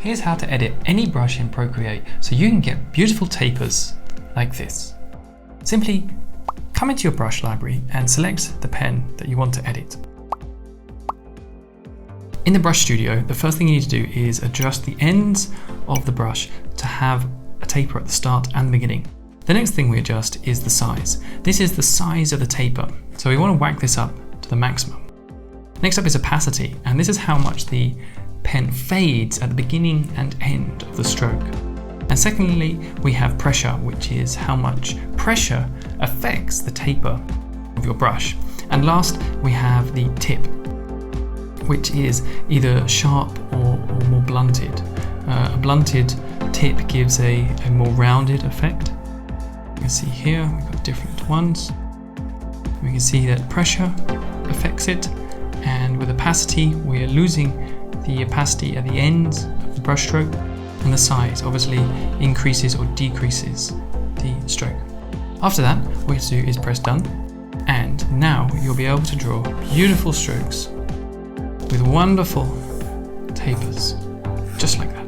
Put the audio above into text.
here's how to edit any brush in Procreate so you can get beautiful tapers like this. Simply come into your brush library and select the pen that you want to edit. In the brush studio, the first thing you need to do is adjust the ends of the brush to have a taper at the start and the beginning. The next thing we adjust is the size. This is the size of the taper, so we want to whack this up to the maximum. Next up is opacity, and this is how much the pen fades at the beginning and end of the stroke. And secondly, we have pressure, which is how much pressure affects the taper of your brush. And last, we have the tip, which is either sharp or more blunted. A blunted tip gives a more rounded effect. You can see here, we've got different ones. We can see that pressure affects it, and with opacity, we're losing the opacity at the ends of the brush stroke, and the size obviously increases or decreases the stroke. After that, what you have to do is press done, and now you'll be able to draw beautiful strokes with wonderful tapers, just like that.